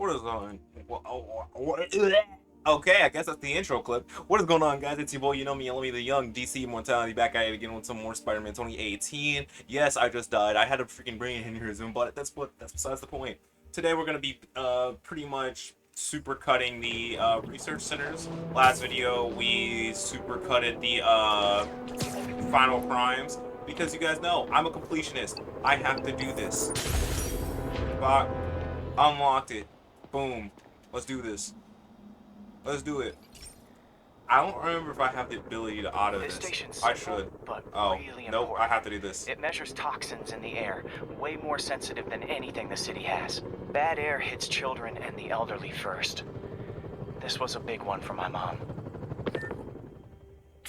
What is going Okay, I guess that's the intro clip. What is going on, guys? It's your boy, you know me, the young DC Mortality, back at it again with some more Spider-Man 2018. Yes, I just died. I had a freaking brain aneurysm, but that's besides the point. Today we're gonna be pretty much super cutting the research centers. Last video we super cutted the final crimes because you guys know I'm a completionist. I have to do this. Fuck. Unlocked it. Boom. Let's do this. Let's do it. I don't remember if I have the ability to auto this. I should. But Oh, really nope, important. I have to do this. It measures toxins in the air, way more sensitive than anything the city has. Bad air hits children and the elderly first. This was a big one for my mom.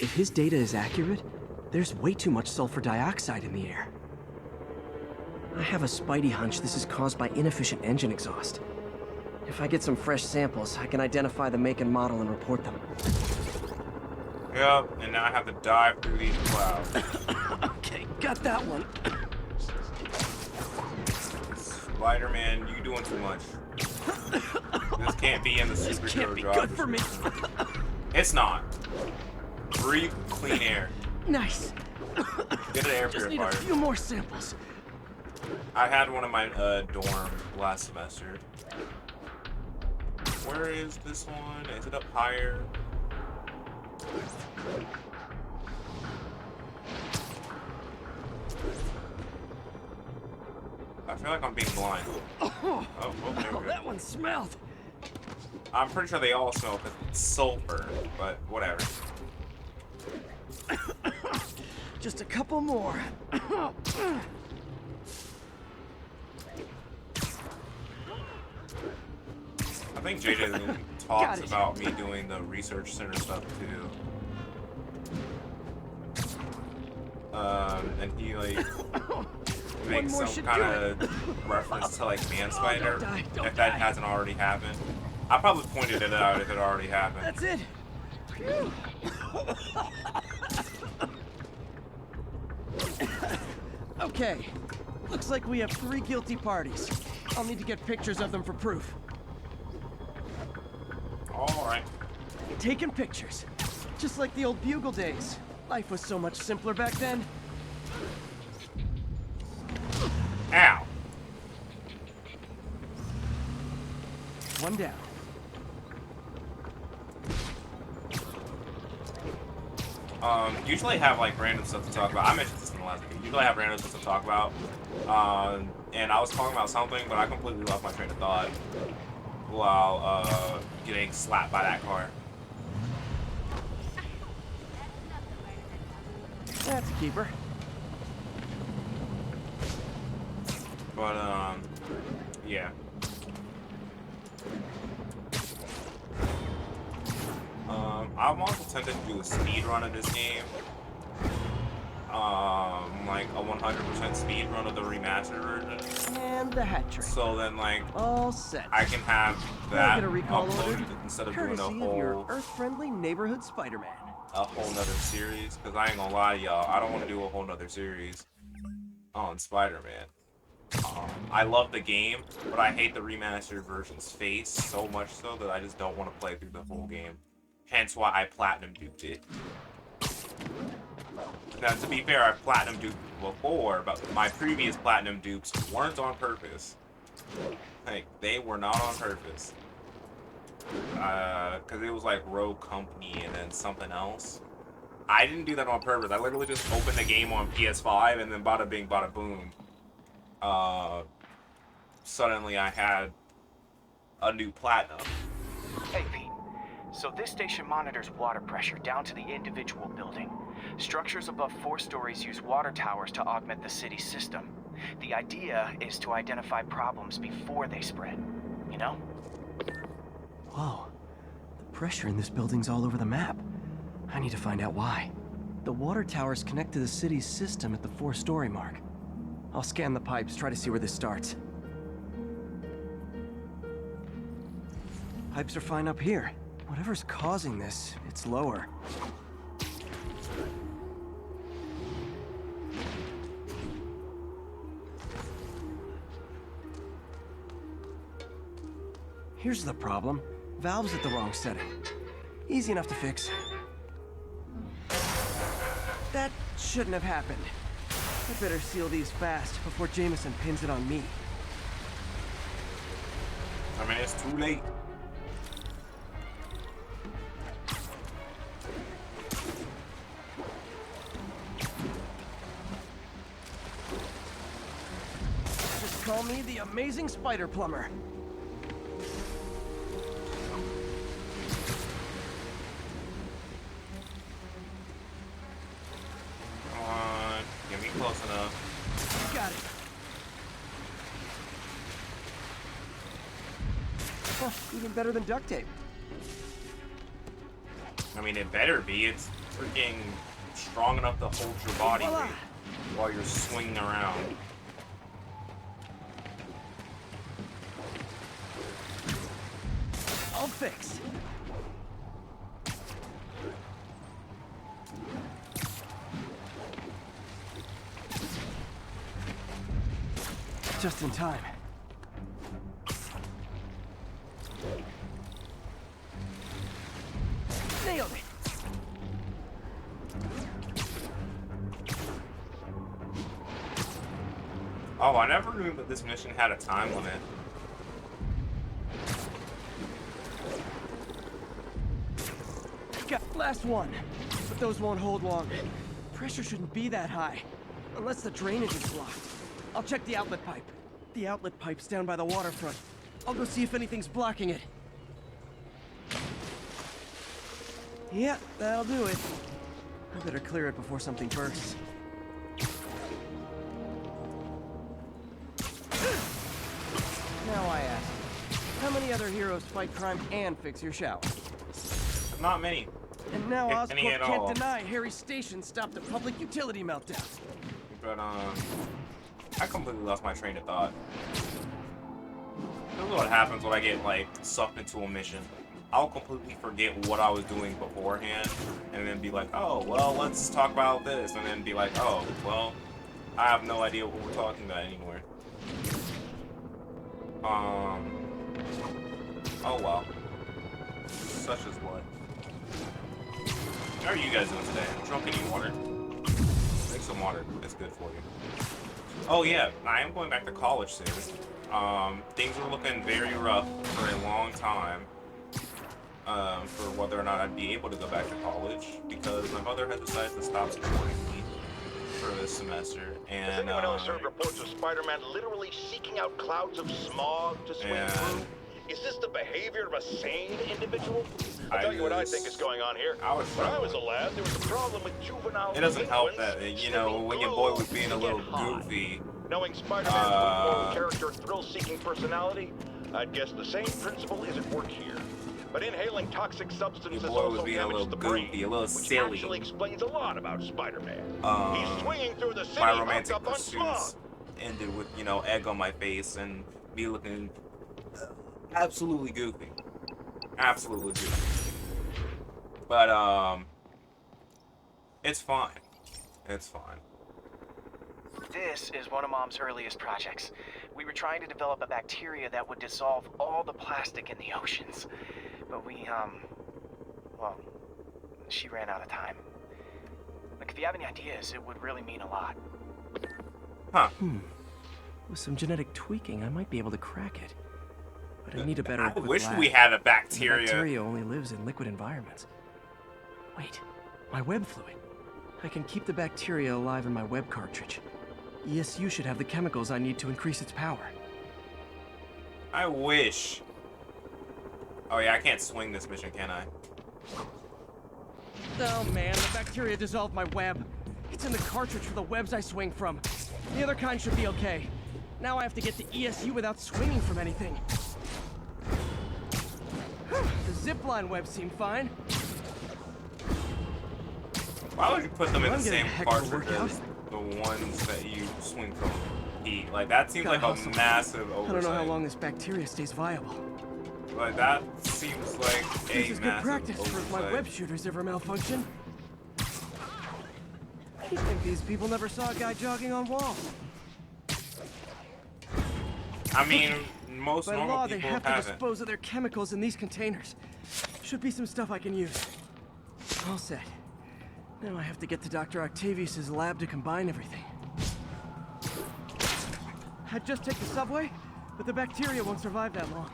If his data is accurate, there's way too much sulfur dioxide in the air. I have a spidey hunch this is caused by inefficient engine exhaust. If I get some fresh samples, I can identify the make and model and report them. Yep, and now I have to dive through these clouds. Okay, got that one. Spider-Man, you doing too much. This can't be in the This can't superhero be job. good for me. It's not. Breathe clean air. Nice. Get an air Just need purifier. a few more samples. I had one in my dorm last semester. Where is this one? Is it up higher? I feel like I'm being blind. Oh, there we go. That one smelled. I'm pretty sure they all smell because it's sulfur, but whatever. Just a couple more. I think JJ talks about me doing the research center stuff too. And he like makes some kind of reference to like Man Spider, if that hasn't already happened. I probably pointed it out if it already happened. That's it. Okay, looks like we have 3 guilty parties. I'll need to get pictures of them for proof. Alright. Taking pictures. Just like the old Bugle days. Life was so much simpler back then. Ow. One down. Usually have like random stuff to talk about. I mentioned this in the last video. Usually have random stuff to talk about. And I was talking about something, but I completely lost my train of thought while getting slapped by that car. That's a keeper. But yeah. I'm also tempted to do a speed run of this game. Like a 100% speed run of the remastered version. And the hat trick. So then, like, All set. I can have Can I that get a recall uploaded order? instead of Courtesy doing a of your whole Earth-friendly neighborhood Spider-Man. nother series. Because I ain't gonna lie to y'all, I don't want to do a whole nother series on Spider-Man. I love the game, but I hate the remastered version's face so much so that I just don't want to play through the whole game. Hence why I platinum duped it. Now, to be fair, I platinum duped before, but my previous platinum dupes weren't on purpose. Like, they were not on purpose. Because it was like Rogue Company and then something else. I didn't do that on purpose. I literally just opened the game on PS5 and then bada bing, bada boom. Suddenly I had a new platinum. Hey, Pete. So this station monitors water pressure down to the individual building. Structures above 4 stories use water towers to augment the city's system. The idea is to identify problems before they spread, you know? Whoa. The pressure in this building's all over the map. I need to find out why. The water towers connect to the city's system at the 4-story mark. I'll scan the pipes, try to see where this starts. Pipes are fine up here. Whatever's causing this, it's lower. Here's the problem. Valve's at the wrong setting. Easy enough to fix. That shouldn't have happened. I better seal these fast before Jameson pins it on me. I mean, it's too late. Just call me the amazing spider plumber. Come on, get me close enough. Got it. Huh, even better than duct tape. I mean, it better be. It's freaking strong enough to hold your body Voila. weight while you're swinging around. I'll fix. Just in time. Nailed it. Oh, I never knew that this mission had a time limit. Got last one. But those won't hold long. Pressure shouldn't be that high. Unless the drainage is blocked. I'll check the outlet pipe. The outlet pipe's down by the waterfront. I'll go see if anything's blocking it. Yeah, that'll do it. I better clear it before something bursts. Now I ask, how many other heroes fight crime and fix your shower? Not many. And now If any Oscorp at can't all. deny Harry's station stopped a public utility meltdown. But, I completely lost my train of thought. This is what happens when I get, like, sucked into a mission. I'll completely forget what I was doing beforehand, and then be like, oh, well, let's talk about this, and then be like, oh, well, I have no idea what we're talking about anymore. Oh well. Such is what. How are you guys doing today? Drunk any water? Drink some water. It's good for you. Oh yeah, I am going back to college soon. Things were looking very rough for a long time. For whether or not I'd be able to go back to college because my mother had decided to stop supporting me for this semester. And has anyone else heard reports of Spider-Man literally seeking out clouds of smog to swing And- through? Is this the behavior of a sane individual? I'll tell you what I think is going on here. When I was a lad, there was a problem with juvenile it doesn't help delinquents that, you know, sniffing when your glue boy was being a to little get high. goofy. Knowing Spider-Man's moral character and thrill-seeking personality, I'd guess the same principle is at work here. But inhaling toxic substances Your boy was also being a little damages the brain, goofy, a little which silly. actually explains a lot about Spider-Man. He's swinging through the city My hooked romantic up on smog. pursuits ended with, you know, egg on my face and me looking absolutely goofy. Absolutely goofy. But, it's fine. It's fine. This is one of Mom's earliest projects. We were trying to develop a bacteria that would dissolve all the plastic in the oceans. But well, she ran out of time. Look, if you have any ideas, it would really mean a lot. Huh. With some genetic tweaking, I might be able to crack it. But I need a better I equipped wish lab. we had a The bacteria. bacteria only lives in liquid environments. Wait, my web fluid. I can keep the bacteria alive in my web cartridge. ESU should have the chemicals I need to increase its power. I wish. Oh yeah, I can't swing this mission, can I? Oh man, the bacteria dissolved my web. It's in the cartridge for the webs I swing from. The other kind should be okay. Now I have to get to ESU without swinging from anything. The zipline webs seem fine. Why would you put them in I'm the getting same a heck of a cartridge workout. as the ones that you swing from heat? Like, that seems Gotta like hustle. a massive I oversight. don't know how long this bacteria stays viable. Like, that seems like This a is good massive practice for if my oversight. web shooters ever malfunction. I think these people never saw a guy jogging on walls. I mean, Most By normal law, they people have to haven't. dispose of their chemicals in these containers. Should be some stuff I can use. All set. Now I have to get to Dr. Octavius's lab to combine everything. I'd just take the subway, but the bacteria won't survive that long.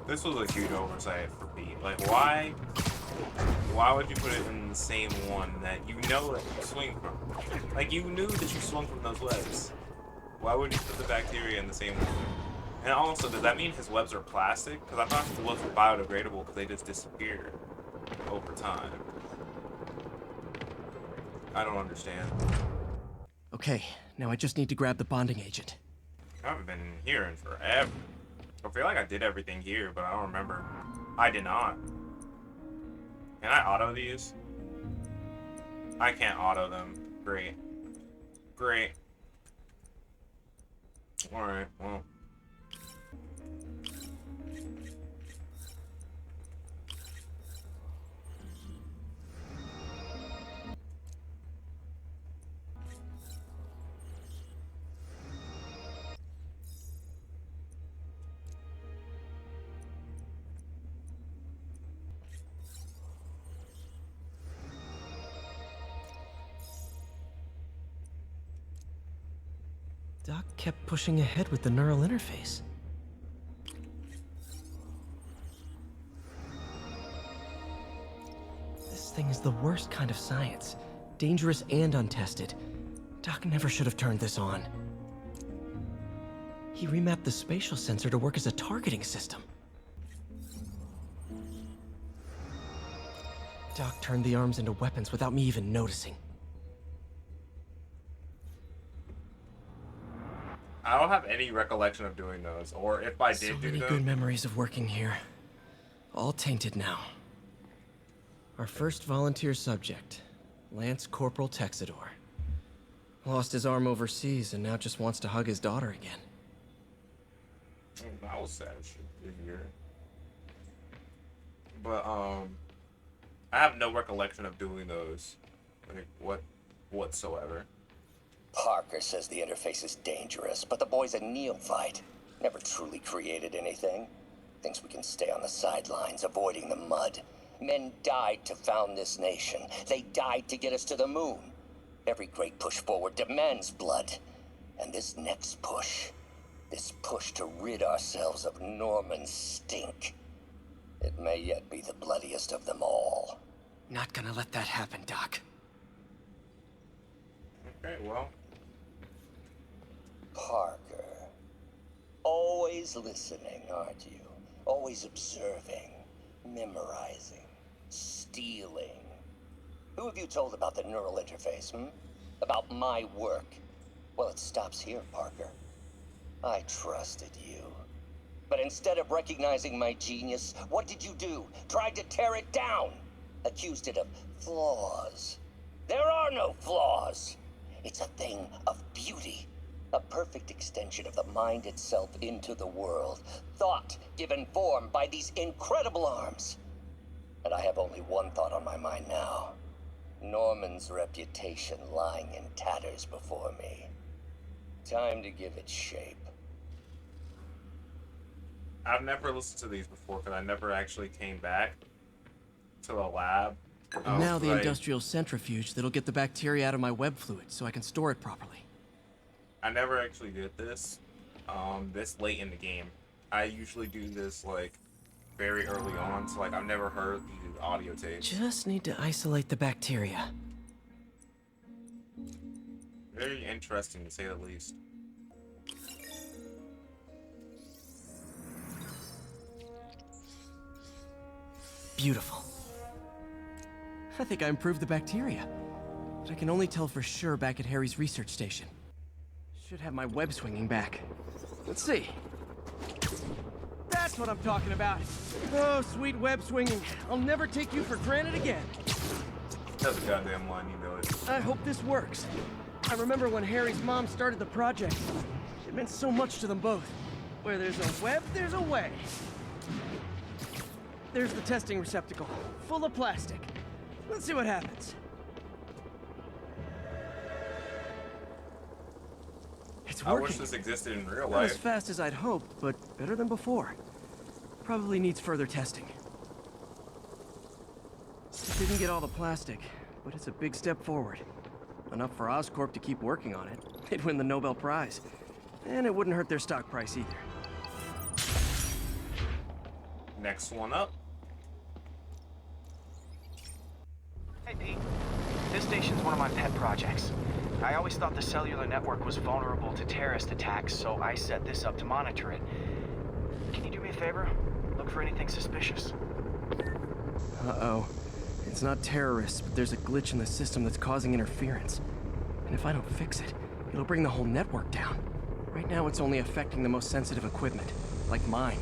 This was a huge oversight for Pete. Like, why would you put it in the same one that you know that you swing from? Like, you knew that you swung from those webs. Why would you put the bacteria in the same one? And also, does that mean his webs are plastic? Because I thought his webs were biodegradable because they just disappear over time. I don't understand. Okay, now I just need to grab the bonding agent. I haven't been here in forever. I feel like I did everything here, but I don't remember. I did not. Can I auto these? I can't auto them. Great. Great. Alright, well. Doc kept pushing ahead with the neural interface. This thing is the worst kind of science. Dangerous and untested. Doc never should have turned this on. He remapped the spatial sensor to work as a targeting system. Doc turned the arms into weapons without me even noticing. I don't have any recollection of doing those, or if I So did do many them. good memories of working here. All tainted now. Our first volunteer subject, Lance Corporal Texidor. Lost his arm overseas and now just wants to hug his daughter again. That was sad shit to hear. But I have no recollection of doing those, like whatsoever. Parker says the interface is dangerous, but the boy's a neophyte. Never truly created anything. Thinks we can stay on the sidelines, avoiding the mud. Men died to found this nation. They died to get us to the moon. Every great push forward demands blood. And this next push, this push to rid ourselves of Norman's stink, it may yet be the bloodiest of them all. Not gonna let that happen, Doc. Okay, well. Parker. Always listening, aren't you? Always observing, memorizing, stealing. Who have you told about the neural interface, About my work? Well, it stops here, Parker. I trusted you. But instead of recognizing my genius, what did you do? Tried to tear it down. Accused it of flaws. There are no flaws. It's a thing of beauty. A perfect extension of the mind itself into the world. Thought given form by these incredible arms. And I have only one thought on my mind now. Norman's reputation lying in tatters before me. Time to give it shape. I've never listened to these before because I never actually came back to the lab. And now the Like, industrial centrifuge that'll get the bacteria out of my web fluid so I can store it properly. I never actually did this this late in the game. I usually do this like very early on, so like I've never heard the audio tapes. Just need to isolate the bacteria. Very interesting to say the least. Beautiful. I think I improved the bacteria. But I can only tell for sure back at Harry's research station. Should have my web swinging back. Let's see. That's what I'm talking about. Oh, sweet web swinging. I'll never take you for granted again. That's a goddamn line, you know it. I hope this works. I remember when Harry's mom started the project. It meant so much to them both. Where there's a web, there's a way. There's the testing receptacle, full of plastic. Let's see what happens. It's I working. wish this existed in real Not as life. fast as I'd hoped, but better than before. Probably needs further testing. Didn't get all the plastic, but it's a big step forward. Enough for Oscorp to keep working on it. They'd win the Nobel Prize. And it wouldn't hurt their stock price either. Next one up. Hey, Pete. This station's one of my pet projects. I always thought the cellular network was vulnerable to terrorist attacks, so I set this up to monitor it. Can you do me a favor? Look for anything suspicious. Uh-oh. It's not terrorists, but there's a glitch in the system that's causing interference. And if I don't fix it, it'll bring the whole network down. Right now, it's only affecting the most sensitive equipment, like mine.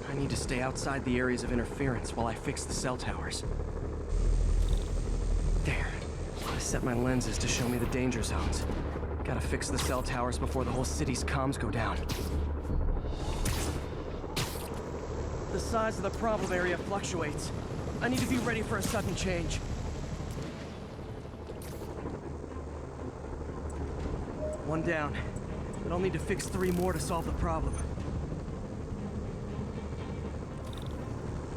I need to stay outside the areas of interference while I fix the cell towers. There. I set my lenses to show me the danger zones. Gotta fix the cell towers before the whole city's comms go down. The size of the problem area fluctuates. I need to be ready for a sudden change. One down. But I'll need to fix 3 more to solve the problem.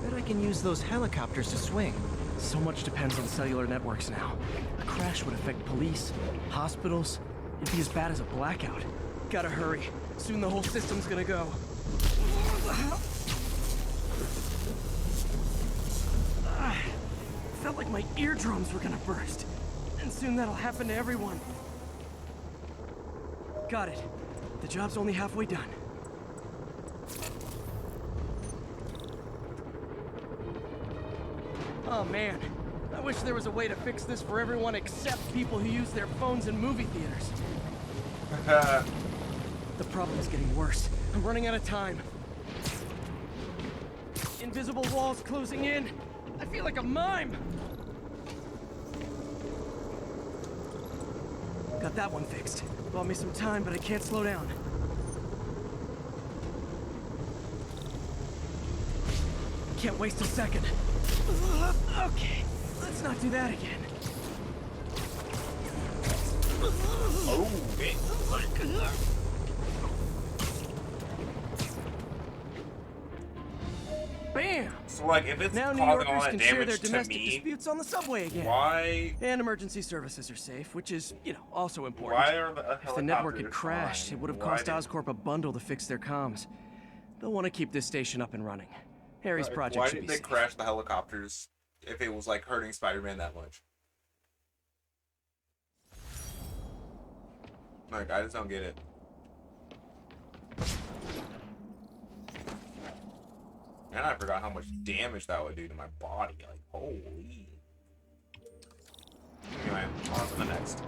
Bet I can use those helicopters to swing. So much depends on cellular networks now. A crash would affect police, hospitals. It'd be as bad as a blackout. Gotta hurry. Soon the whole system's gonna go. Felt like my eardrums were gonna burst. And soon that'll happen to everyone. Got it. The job's only halfway done. Oh man, I wish there was a way to fix this for everyone except people who use their phones in movie theaters. The problem's getting worse. I'm running out of time. Invisible walls closing in. I feel like a mime. Got that one fixed. Bought me some time, but I can't slow down. Can't waste a second. Okay, let's not do that again. Oh, okay. Bam! So like, if it's Now New causing all Yorkers that can share their damage to domestic me, disputes on the subway again. why? And emergency services are safe, which is, also important. Why are the If the network had helicopters crashed, fine? it would have Why cost did- Oscorp a bundle to fix their comms. They'll want to keep this station up and running. Harry's Why project should did be they safe. crash the helicopters if it was like hurting Spider-Man that much? Like, I just don't get it. And I forgot how much damage that would do to my body. Like, holy. Anyway, on to the next.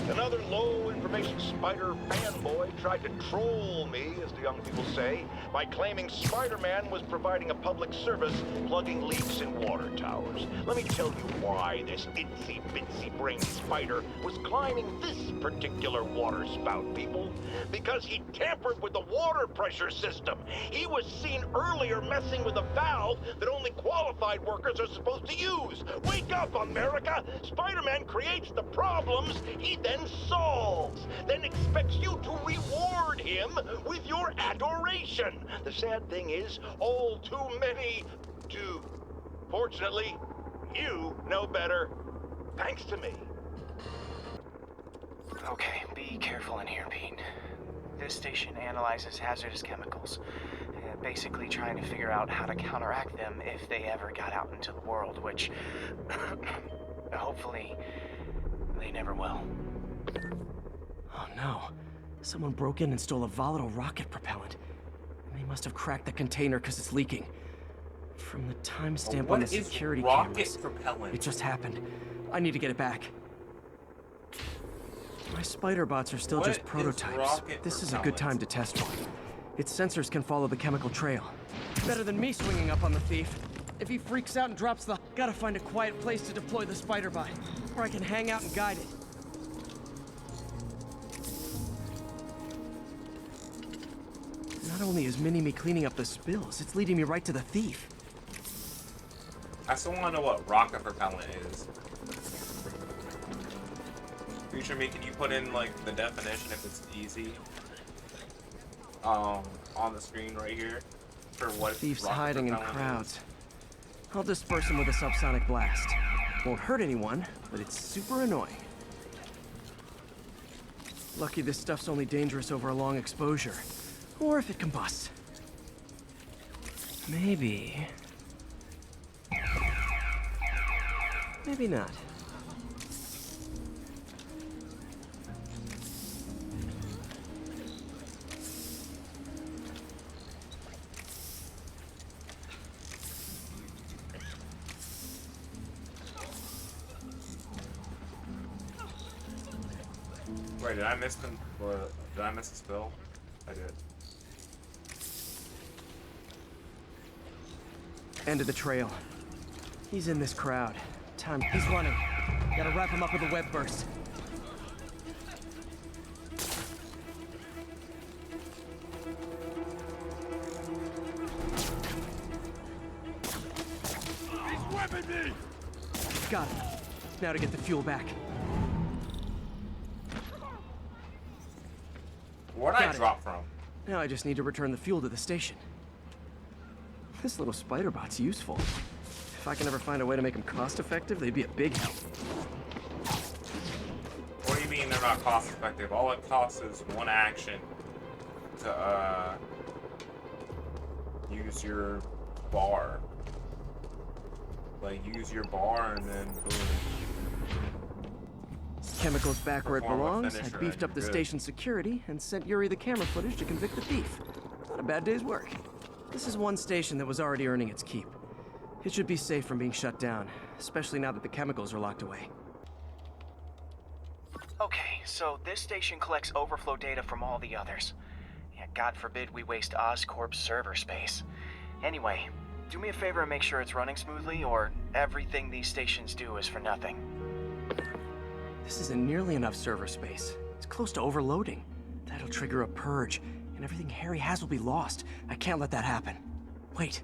Another low-information spider fanboy tried to troll me, as the young people say, by claiming Spider-Man was providing a public service plugging leaks in water towers. Let me tell you why this itsy-bitsy-brained spider was climbing this particular water spout, people. Because he tampered with the water pressure system. He was seen earlier messing with a valve that only qualified workers are supposed to use. Wake up, America! Spider-Man creates the problems he then solves, then expects you to reward him with your adoration. The sad thing is, all too many do. Fortunately, you know better. Thanks to me. Okay, be careful in here, Pete. This station analyzes hazardous chemicals, basically trying to figure out how to counteract them if they ever got out into the world, which hopefully they never will. Oh no. Someone broke in and stole a volatile rocket propellant. And they must have cracked the container because it's leaking. From the timestamp on What the is security rocket cameras, propellant? it just happened. I need to get it back. My spider bots are still What just is prototypes. rocket This is a propellant? good time to test one. Its sensors can follow the chemical trail. Better than me swinging up on the thief. If he freaks out and drops the... Gotta find a quiet place to deploy the spider bot, where I can hang out and guide it. Not only is Mini-Me cleaning up the spills, it's leading me right to the thief. I still want to know what rocket propellant is. Future me, can you put in like the definition if it's easy? On the screen right here for what Thieves rocket hiding in propellant crowds. I'll disperse them with a subsonic blast. Won't hurt anyone, but it's super annoying. Lucky this stuff's only dangerous over a long exposure. Or if it combusts. Maybe... Maybe not. Wait, did I miss the spill? I did. End of the trail. He's in this crowd. Time. He's running. Gotta wrap him up with a web burst. He's whipping me! Got him. Now to get the fuel back. Where'd I Got it. drop from? Now I just need to return the fuel to the station. This little spider bot's useful. If I can ever find a way to make them cost-effective, they'd be a big help. What do you mean they're not cost effective? All it costs is one action to use your bar. Like use your bar and then boom. Chemicals back where it Perform a belongs. I finisher beefed and up the you're good. station security and sent Yuri the camera footage to convict the thief. Not a bad day's work. This is one station that was already earning its keep. It should be safe from being shut down, especially now that the chemicals are locked away. Okay, so this station collects overflow data from all the others. Yeah, God forbid we waste Oscorp's server space. Anyway, do me a favor and make sure it's running smoothly, or everything these stations do is for nothing. This isn't nearly enough server space. It's close to overloading. That'll trigger a purge, and everything Harry has will be lost. I can't let that happen. Wait.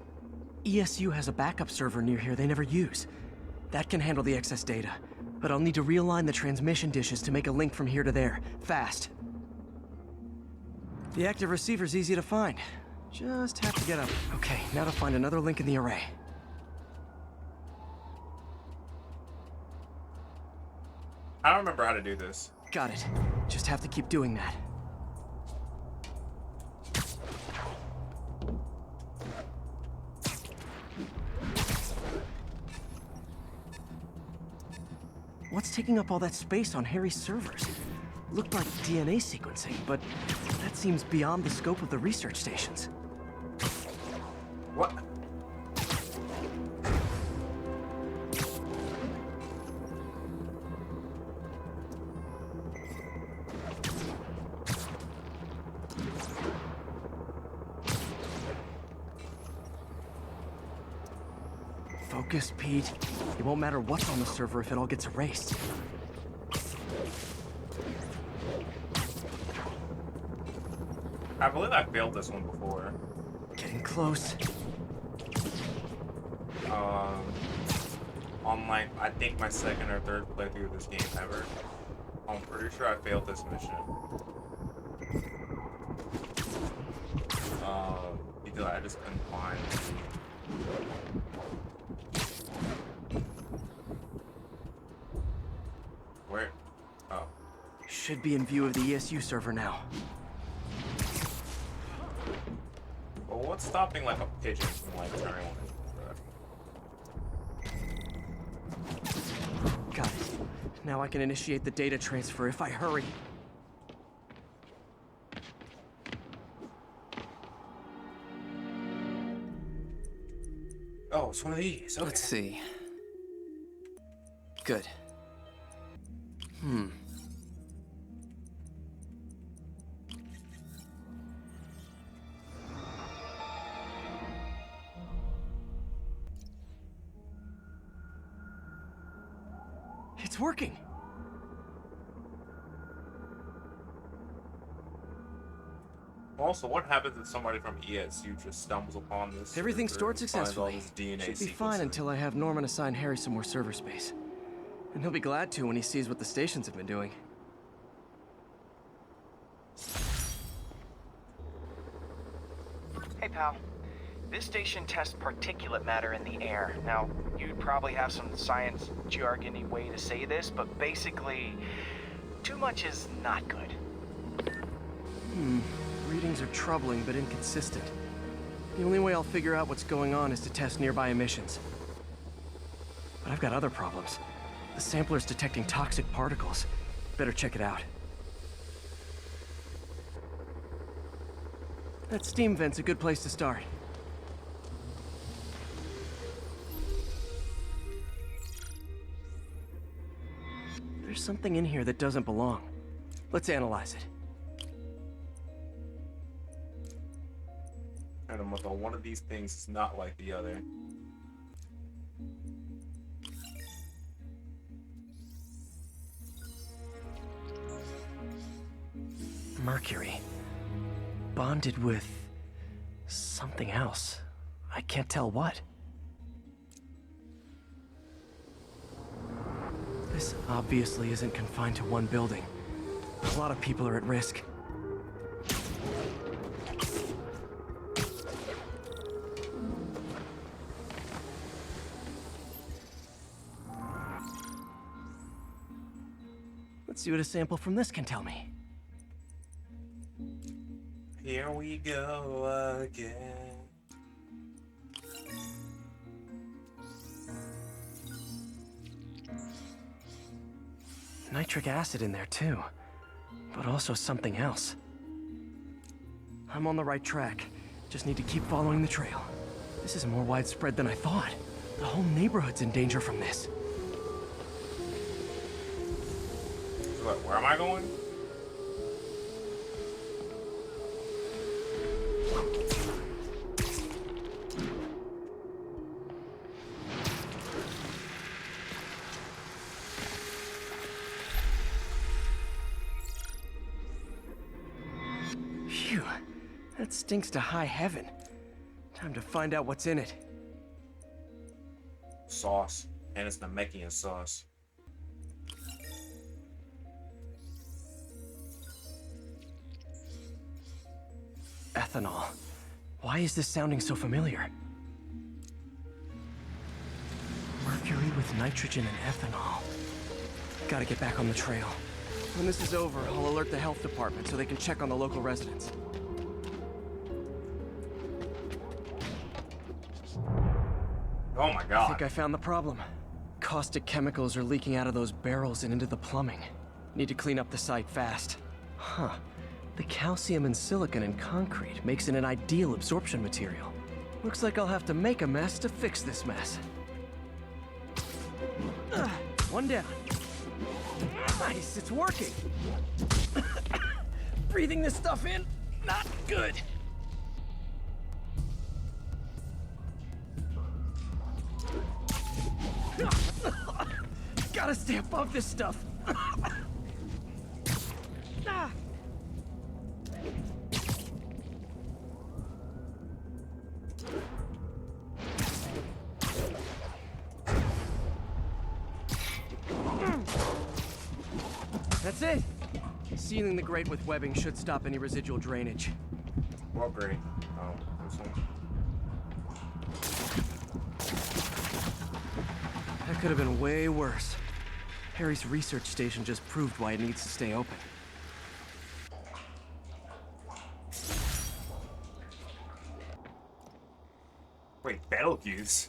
ESU has a backup server near here they never use. That can handle the excess data, but I'll need to realign the transmission dishes to make a link from here to there, fast. The active receiver's easy to find. Just have to get up. Okay, now to find another link in the array. I don't remember how to do this. Got it. Just have to keep doing that. What's taking up all that space on Harry's servers? Looked like DNA sequencing, but that seems beyond the scope of the research stations. What? Focus, Pete. It won't matter what's on the server if it all gets erased. I believe I failed this one before. Getting close. On like, I think my second or third playthrough of this game ever. I'm pretty sure I failed this mission. Because I just couldn't find. Where? Oh. Should be in view of the ESU server now. Well, what's stopping like a pigeon from like turning on? Got it. Now I can initiate the data transfer if I hurry. Oh, it's one of these. Okay. Let's see. Good. It's working. Also, what happens if somebody from ESU just stumbles upon this? Everything's server stored and finds all successfully. this DNA Should be fine sequencing? until I have Norman assign Harry some more server space. And he'll be glad to when he sees what the stations have been doing. Hey, pal. This station tests particulate matter in the air. Now, you'd probably have some science jargony way to say this, but basically, too much is not good. Readings are troubling but inconsistent. The only way I'll figure out what's going on is to test nearby emissions. But I've got other problems. The sampler's detecting toxic particles. Better check it out. That steam vent's a good place to start. There's something in here that doesn't belong. Let's analyze it. And I'm like, one of these things is not like the other. Mercury. Bonded with something else. I can't tell what. This obviously isn't confined to one building. A lot of people are at risk. Let's see what a sample from this can tell me. Here we go again. Nitric acid in there too, but also something else. I'm on the right track. Just need to keep following the trail. This is more widespread than I thought. The whole neighborhood's in danger from this. What, where am I going? Phew, that stinks to high heaven. Time to find out what's in it. Sauce. And it's Namekian sauce. Ethanol. Why is this sounding so familiar? Mercury with nitrogen and ethanol. Gotta get back on the trail. When this is over, I'll alert the health department so they can check on the local residents. Oh my I god. think I found the problem. Caustic chemicals are leaking out of those barrels and into the plumbing. Need to clean up the site fast. Huh. The calcium and silicon in concrete makes it an ideal absorption material. Looks like I'll have to make a mess to fix this mess. One down. Nice, it's working. Breathing this stuff in, not good. Gotta stay above this stuff. Ah. That's it. Sealing the grate with webbing should stop any residual drainage. What grade? Oh, this one. That could have been way worse. Harry's research station just proved why it needs to stay open. Wait, Betelgeuse?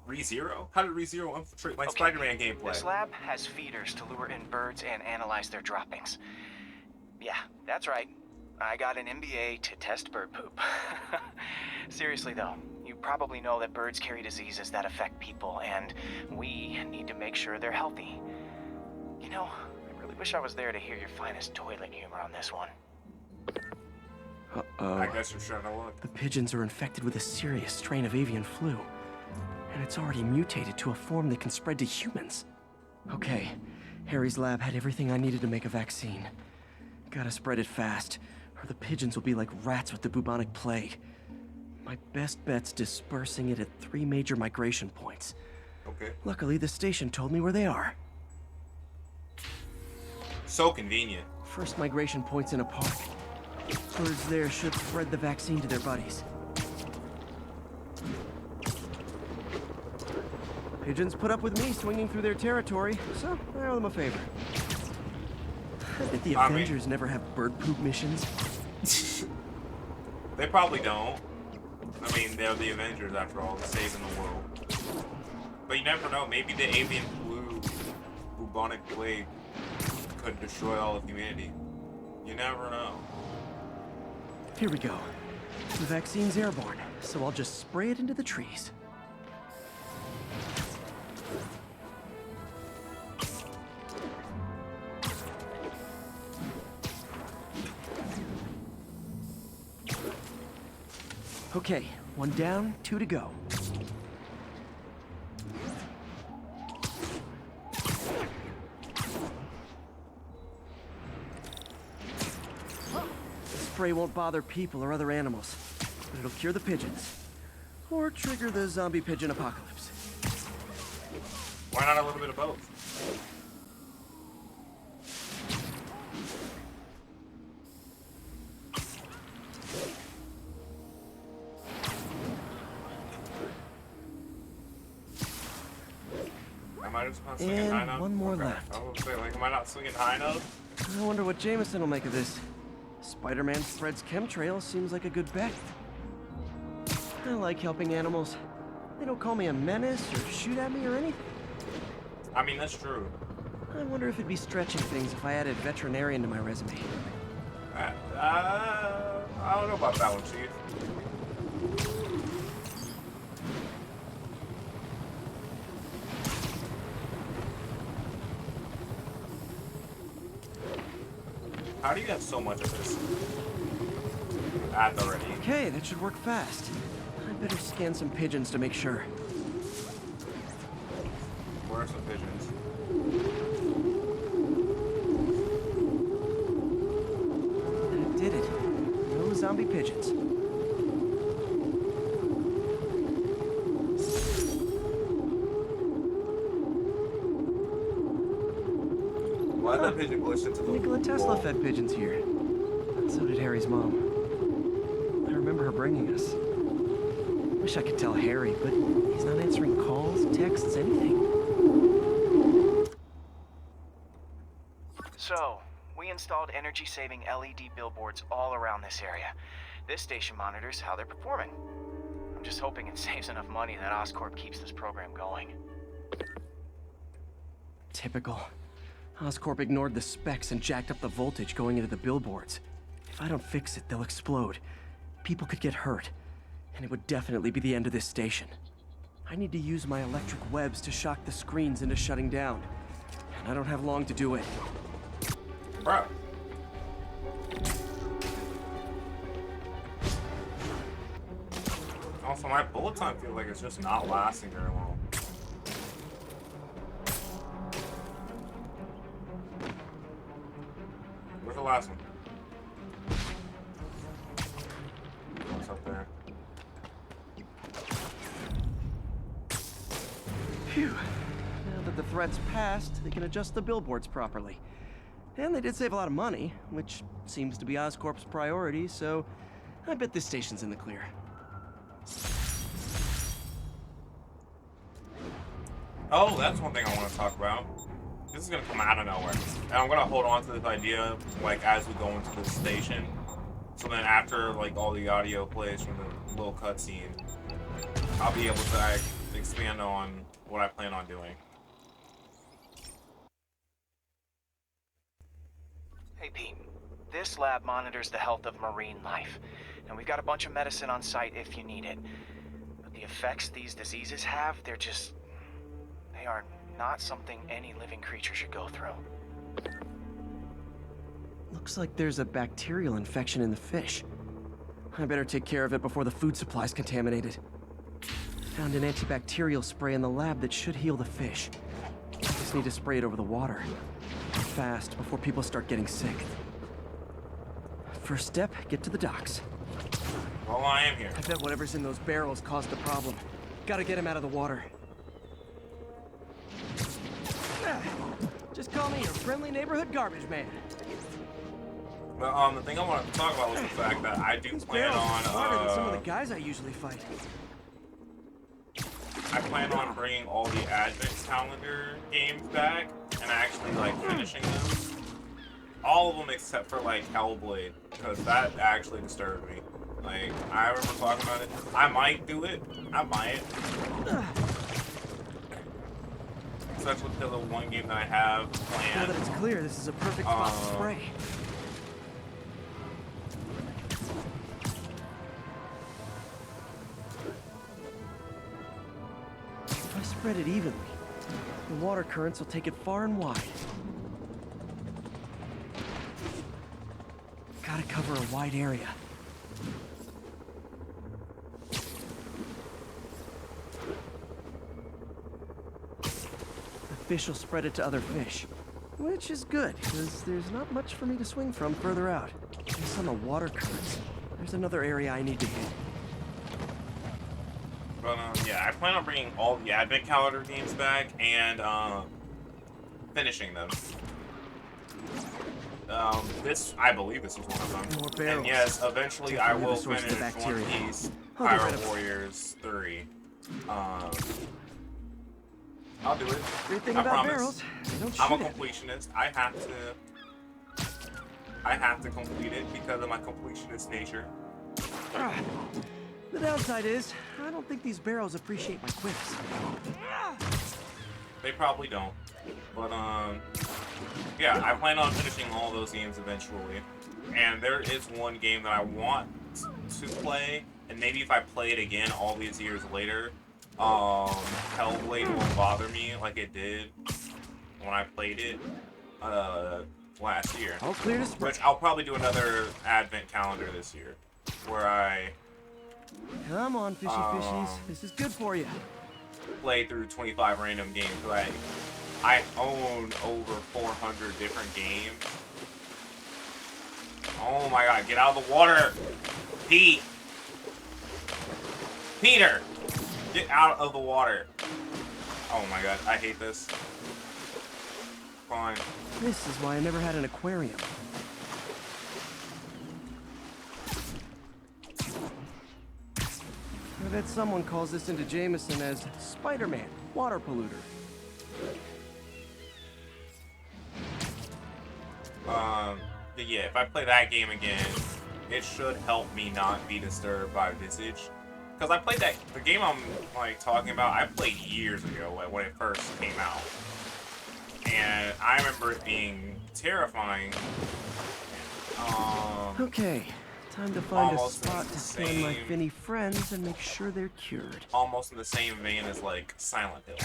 ReZero? How did ReZero infiltrate my Spider-Man gameplay? This lab has feeders to lure in birds and analyze their droppings. Yeah, that's right. I got an MBA to test bird poop. Seriously though, you probably know that birds carry diseases that affect people, and we need to make sure they're healthy. You know, I really wish I was there to hear your finest toilet humor on this one. Uh-oh. I guess you're trying to look. The pigeons are infected with a serious strain of avian flu. And it's already mutated to a form that can spread to humans. Okay, Harry's lab had everything I needed to make a vaccine. Gotta spread it fast, or the pigeons will be like rats with the bubonic plague. My best bet's dispersing it at 3 major migration points. Okay. Luckily, the station told me where they are. So convenient. First migration point's in a park. Birds there should spread the vaccine to their buddies. Pigeons put up with me swinging through their territory, so I owe them a favor. I bet the Avengers never have bird poop missions. They probably don't. I mean, they're the Avengers after all, saving the world. But you never know, maybe the avian flu, bubonic plague, could destroy all of humanity. You never know. Here we go. The vaccine's airborne, so I'll just spray it into the trees. Okay, 1 down, 2 to go. The spray won't bother people or other animals, but it'll cure the pigeons. Or trigger the zombie pigeon apocalypse. Why not a little bit of both? Am I just not swinging high enough? One more left. I was gonna say, like, am I not swinging high enough? I wonder what Jameson will make of this. Spider-Man's threads chemtrail seems like a good bet. I like helping animals. They don't call me a menace or shoot at me or anything. I mean, that's true. I wonder if it'd be stretching things if I added veterinarian to my resume. I don't know about that one, Chief. How do you have so much of this? That's already. Okay, that should work fast. I better scan some pigeons to make sure. Where are some pigeons? That did it. No zombie pigeons. Why did that pigeon glitch into the Nikola Tesla wall? fed pigeons here. So did Harry's mom. I remember her bringing us. Wish I could tell Harry, but he's not answering calls, texts, anything. So, we installed energy-saving LED billboards all around this area. This station monitors how they're performing. I'm just hoping it saves enough money that Oscorp keeps this program going. Typical. Oscorp ignored the specs and jacked up the voltage going into the billboards. If I don't fix it, they'll explode. People could get hurt. And it would definitely be the end of this station. I need to use my electric webs to shock the screens into shutting down. And I don't have long to do it. Bro. Also, my bullet time feels like it's just not lasting very long. Where's the last one? What's up there? Phew. Now that the threat's passed, they can adjust the billboards properly. And they did save a lot of money, which seems to be Oscorp's priority, so I bet this station's in the clear. Oh, that's one thing I want to talk about. This is gonna come out of nowhere, and I'm gonna hold on to this idea like as we go into the station. So then after like all the audio plays from the little cutscene, I'll be able to like, expand on what I plan on doing. Hey Pete, this lab monitors the health of marine life, and we've got a bunch of medicine on site if you need it. But the effects these diseases have, they are not something any living creature should go through. Looks like there's a bacterial infection in the fish. I better take care of it before the food supply's contaminated. Found an antibacterial spray in the lab that should heal the fish. Like a just need to spray it over the water. Fast, before people start getting sick. First step, get to the docks. Well, I am here. I bet whatever's in those barrels caused the problem. Gotta get him out of the water. Just call me your friendly neighborhood garbage man. But the thing I wanted to talk about was the fact that I do These plan barrels are smarter than some of the on. guys I usually fight. I plan on bringing all the Advent calendar games back and actually like finishing them. All of them except for like Hellblade, because that actually disturbed me. Like, I remember talking about it. I might do it. I might. Especially because of one game that I have Now planned. that it's clear, this is a perfect spot to spray. If I spread it evenly, the water currents will take it far and wide. Gotta cover a wide area. The fish will spread it to other fish. Which is good, because there's not much for me to swing from further out. Based on the water currents, there's another area I need to hit. But yeah, I plan on bringing all the Advent calendar games back and finishing them. I believe this is one of them. More barrels. And yes, eventually I Definitely will the source of the finish One bacteria. Piece I'll get rid Pirate of it. Warriors 3. I'll do it. Great thing I about promise. barrels, they don't I'm a shoot it. completionist. I have to complete it because of my completionist nature. The downside is, I don't think these barrels appreciate my quips. They probably don't. But yeah, I plan on finishing all those games eventually. And there is one game that I want to play, and maybe if I play it again all these years later, Hellblade won't bother me like it did when I played it last year. All clear to spray. Which I'll probably do another Advent calendar this year, where I Come on, fishy fishies. This is good for you. play through 25 random games. Like, I own over 400 different games. Oh my god, get out of the water! Pete! Peter! Get out of the water! Oh my god, I hate this. Fine. This is why I never had an aquarium. I bet someone calls this into Jameson as Spider-Man, water polluter. Yeah, if I play that game again, it should help me not be disturbed by Visage. Because I played the game I'm like talking about, I played years ago when it first came out. And I remember it being terrifying. Okay, time to find a Almost spot the to scan my same- finny friends and make sure they're cured. Almost in the same vein as like Silent Hill.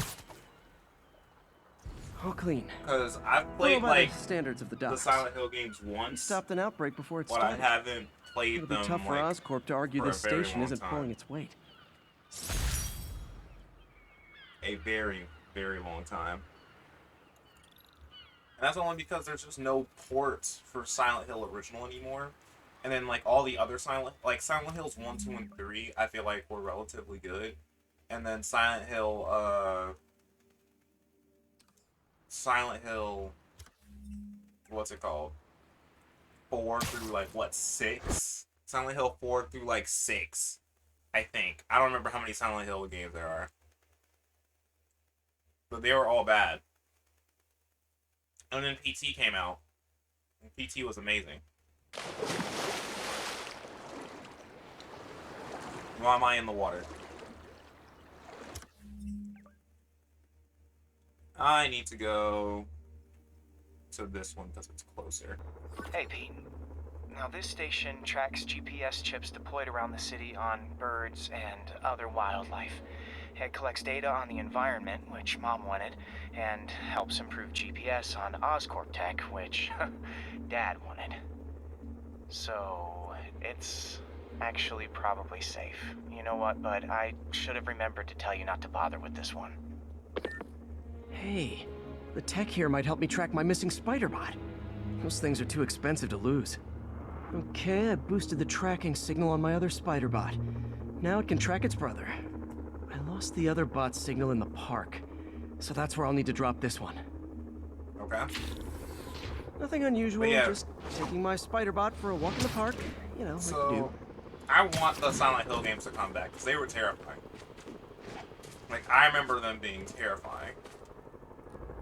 All clean. Because I've Well, played by like the standards of the the docks. Silent Hill games once, Stopped an outbreak before it but I started. haven't played It'll be them tough for like Oscorp to argue for a this very station long isn't time. pulling its weight. a very, very long time. And that's only because there's just no ports for Silent Hill Original anymore. And then like all the other Silent Hills 1, 2, and 3, I feel like were relatively good. And then Silent Hill, what's it called? 4 through like what, 6? Silent Hill 4 through like 6, I think. I don't remember how many Silent Hill games there are. But they were all bad. And then PT came out. And PT was amazing. Why am I in the water? I need to go to this one because it's closer. Hey, Pete. Now, this station tracks GPS chips deployed around the city on birds and other wildlife. It collects data on the environment, which Mom wanted, and helps improve GPS on Oscorp tech, which Dad wanted. So, it's actually probably safe. You know what, bud? I should have remembered to tell you not to bother with this one. Hey, The tech here might help me track my missing spider bot. Those things are too expensive to lose. Okay, I boosted the tracking signal on my other spider bot. Now it can track its brother. I lost the other bot's signal in the park, so that's where I'll need to drop this one. Okay. Nothing unusual, But yeah. just taking my spider bot for a walk in the park. You know, like you do. So, I want the Silent Hill games to come back because they were terrifying. Like, I remember them being terrifying.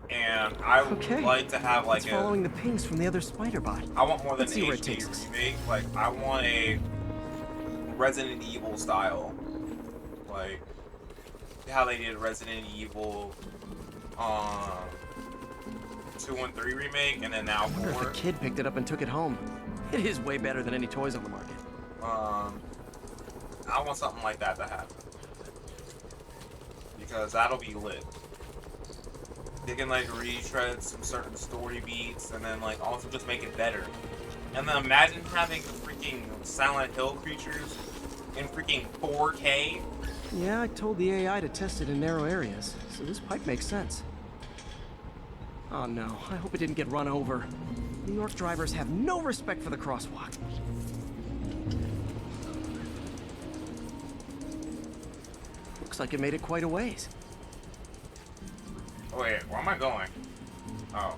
And I would like to have like it's following the pings from the other spider bot. I want more than Let's an see where it takes HD us. remake. Like, I want a Resident Evil style. Like, how they did Resident Evil 2 and 3 remake, and then now I wonder if 4. a kid picked it up and took it home. It is way better than any toys on the market. I want something like that to happen. Because that'll be lit. They can like retread some certain story beats and then like also just make it better. And then imagine having the freaking Silent Hill creatures in freaking 4K. Yeah, I told the AI to test it in narrow areas, so this pipe makes sense. Oh no, I hope it didn't get run over. New York drivers have no respect for the crosswalk. Looks like it made it quite a ways. Oh wait, where am I going? Oh.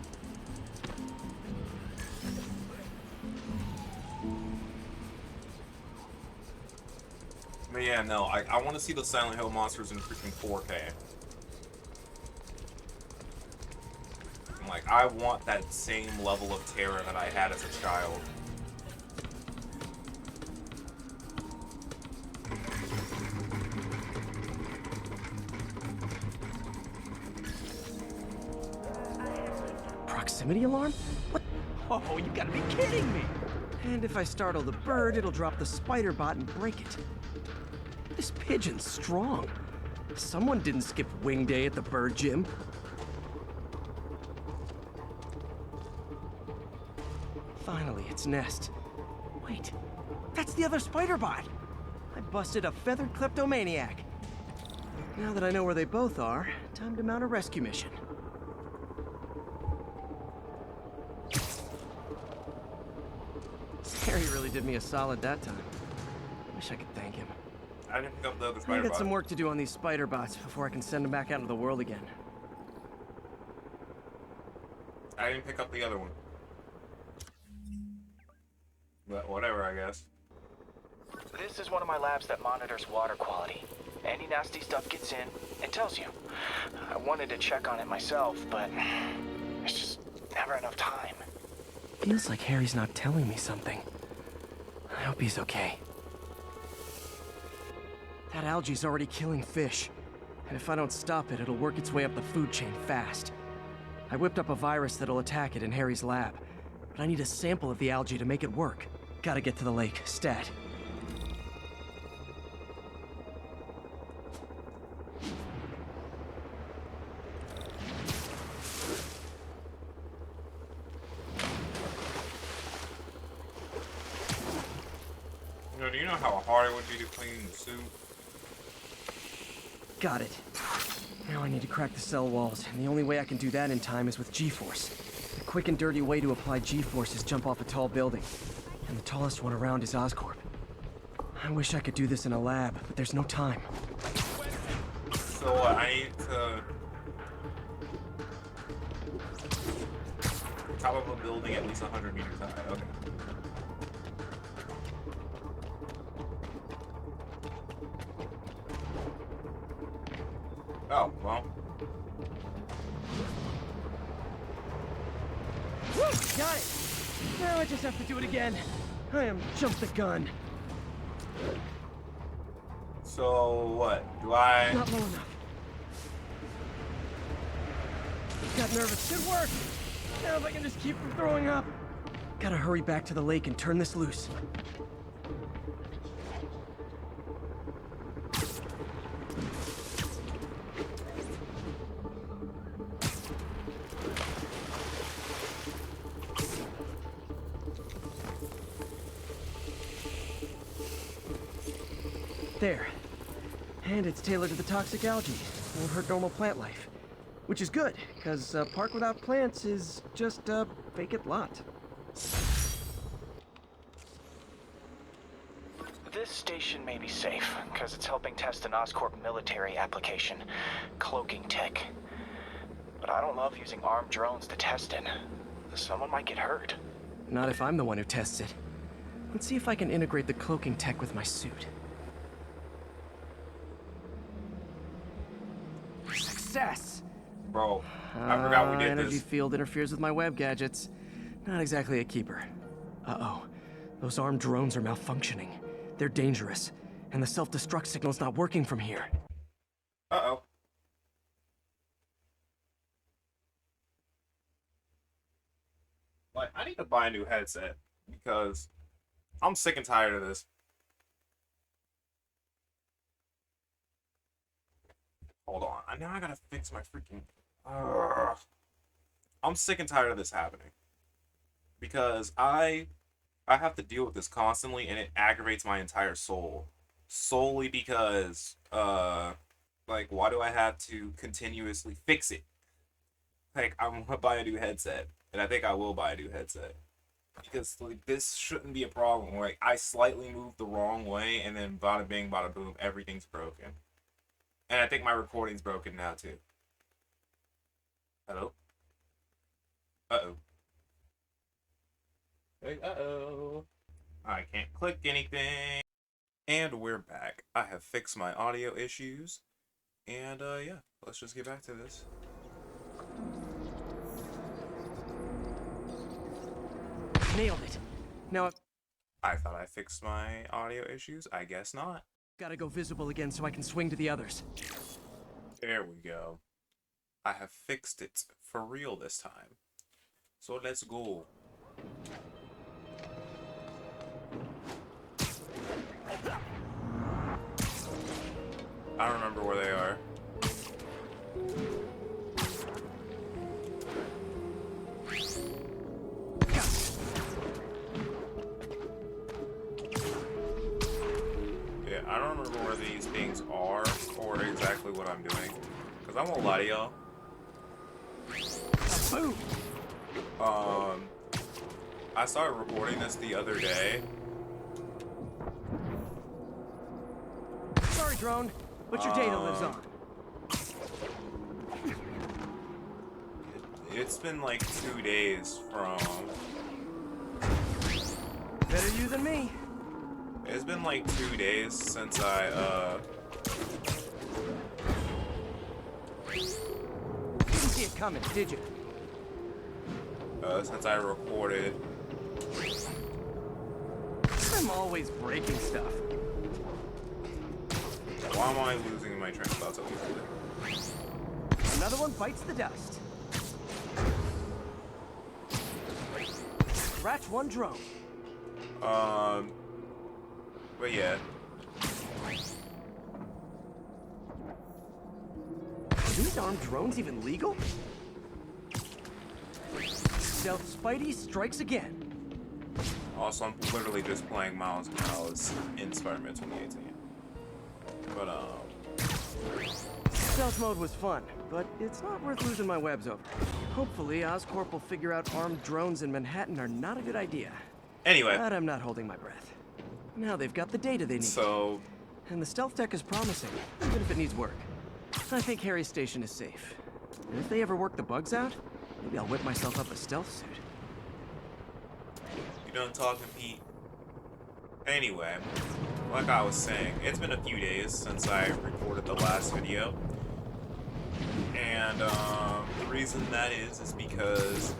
But yeah, no, I want to see the Silent Hill monsters in freaking 4K. Like, I want that same level of terror that I had as a child. Proximity alarm? What? Oh, you gotta be kidding me! And if I startle the bird, it'll drop the spider bot and break it. This pigeon's strong. Someone didn't skip wing day at the bird gym. Finally, its nest. Wait, that's the other spider bot. I busted a feathered kleptomaniac. Now that I know where they both are, time to mount a rescue mission. Harry really did me a solid that time. Wish I could thank him. I didn't pick up the other I spider got bot. some work to do on these spider bots before I can send them back out into the world again. I didn't pick up the other one. But whatever, I guess. This is one of my labs that monitors water quality. Any nasty stuff gets in, it tells you. I wanted to check on it myself, but there's just never enough time. Feels like Harry's not telling me something. I hope he's okay. That algae's already killing fish. And if I don't stop it, it'll work its way up the food chain fast. I whipped up a virus that'll attack it in Harry's lab. But I need a sample of the algae to make it work. Gotta get to the lake, stat. Do you know how hard it would be to clean the suit? Got it. Now I need to crack the cell walls, and the only way I can do that in time is with G-force. The quick and dirty way to apply G-force is jump off a tall building. And the tallest one around is Oscorp. I wish I could do this in a lab, but there's no time. So what, I need to... top of a building at least 100 meters high, okay. Oh, well. Got it! Now I just have to do it again. I am jumped the gun. So, what? Do I... Not low enough. Got nervous. Should work! Now if I can just keep from throwing up. Gotta hurry back to the lake and turn this loose. There. And it's tailored to the toxic algae. Won't hurt normal plant life. Which is good, because a park without plants is just a vacant lot. This station may be safe, because it's helping test an Oscorp military application, cloaking tech. But I don't love using armed drones to test in. Someone might get hurt. Not if I'm the one who tests it. Let's see if I can integrate the cloaking tech with my suit. Success! Bro, I forgot we did energy this. field interferes with my web gadgets. Not exactly a keeper. Uh-oh. Those armed drones are malfunctioning. They're dangerous, and the self-destruct signal's not working from here. Uh-oh. Like, I need to buy a new headset because I'm sick and tired of this. Hold on. Now I gotta fix my freaking... I'm sick and tired of this happening. Because I have to deal with this constantly, and it aggravates my entire soul. Solely because, like, why do I have to continuously fix it? Like, I'm gonna buy a new headset, and I think I will buy a new headset. Because, like, this shouldn't be a problem. Like, I slightly moved the wrong way, and then bada bing, bada boom, everything's broken. And I think my recording's broken now, too. Hello? Uh-oh. Hey, uh-oh. I can't click anything. And we're back. I have fixed my audio issues. And, yeah. Let's just get back to this. Nailed it. Now I thought I fixed my audio issues. I guess not. gotta go visible again so I can swing to the others. There we go. I have fixed it for real this time. So let's go. I don't remember where they are. Yeah, I don't remember where these things are or exactly what I'm doing. Because I won't lie to y'all. Boom! I started recording this the other day. Sorry, drone, but your data lives on. It's been like 2 days from... Better you than me. It's been like 2 days since I, Didn't see it coming, did you? since I recorded. I'm always breaking stuff. Why am I losing my train of thought so easily? Another one bites the dust. Scratch one drone. But yeah. Are these armed drones even legal? Stealth Spidey strikes again. Also, I'm literally just playing Miles Morales in Spider-Man 2018. But, Stealth mode was fun, but it's not worth losing my webs over. Hopefully, Oscorp will figure out armed drones in Manhattan are not a good idea. anyway. But I'm not holding my breath. Now they've got the data they need. So, And the stealth tech is promising, even if it needs work. I think Harry's station is safe. And if they ever work the bugs out, maybe I'll whip myself up a stealth suit. you done talking, Pete? Anyway, like I was saying, it's been a few days since I recorded the last video. And, the reason that is because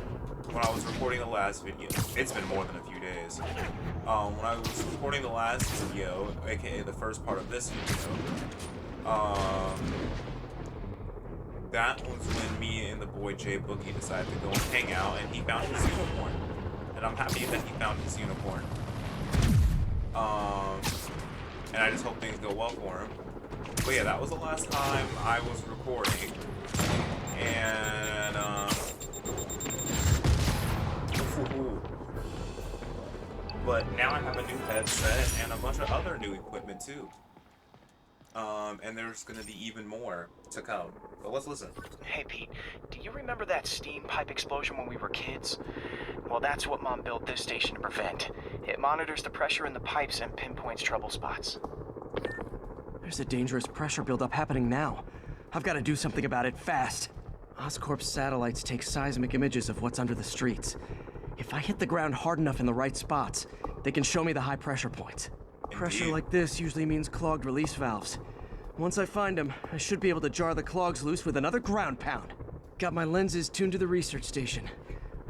when I was recording the last video, it's been more than a few days. When I was recording the last video, aka the first part of this video, that was when me and the boy Jay Boogie decided to go and hang out, and he found his unicorn. And I'm happy that he found his unicorn. And I just hope things go well for him. But yeah, that was the last time I was recording. And, but now I have a new headset and a bunch of other new equipment too. And there's gonna be even more to come. But let's listen. Hey Pete, do you remember that steam pipe explosion when we were kids? Well, that's what Mom built this station to prevent. It monitors the pressure in the pipes and pinpoints trouble spots. There's a dangerous pressure buildup happening now. I've got to do something about it fast. Oscorp's satellites take seismic images of what's under the streets. If I hit the ground hard enough in the right spots, they can show me the high pressure points. Pressure like this usually means clogged release valves. Once I find them, I should be able to jar the clogs loose with another ground pound. Got my lenses tuned to the research station.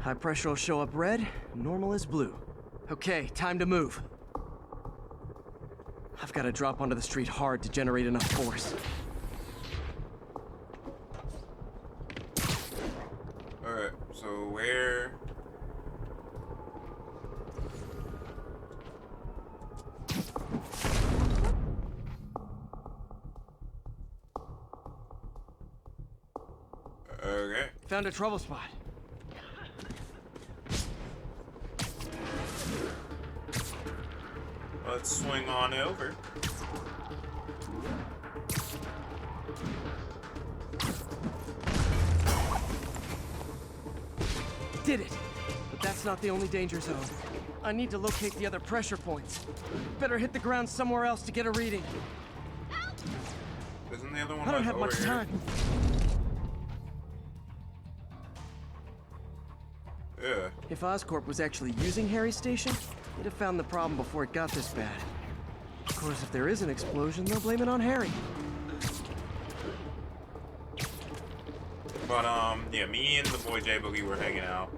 High pressure will show up red, normal is blue. Okay, time to move. I've got to drop onto the street hard to generate enough force. Alright, so where... Okay. Found a trouble spot. Let's swing on over. Did it! But that's not the only danger zone. I need to locate the other pressure points. Better hit the ground somewhere else to get a reading. Isn't the other one I don't like have over much here? time. Yeah. If Oscorp was actually using Harry's station, they'd have found the problem before it got this bad. Of course, if there is an explosion, they'll blame it on Harry. But, yeah, me and the boy J Boogie were hanging out.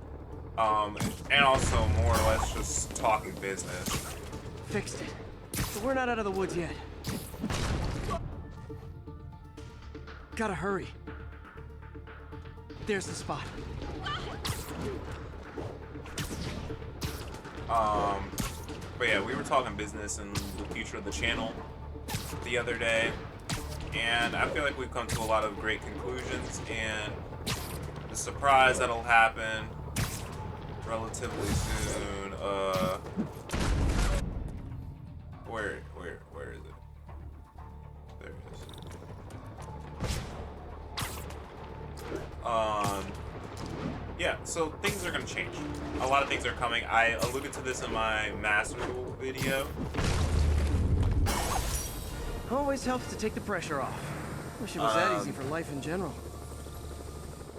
And also more or less just talking business. Fixed it. But we're not out of the woods yet. Gotta hurry. There's the spot. But yeah, we were talking business and the future of the channel the other day, and I feel like we've come to a lot of great conclusions, and the surprise that'll happen relatively soon, where is it? There it is. Yeah, so things are gonna change. A lot of things are coming. I alluded to this in my Master Rule video. Always helps to take the pressure off. Wish it was that easy for life in general.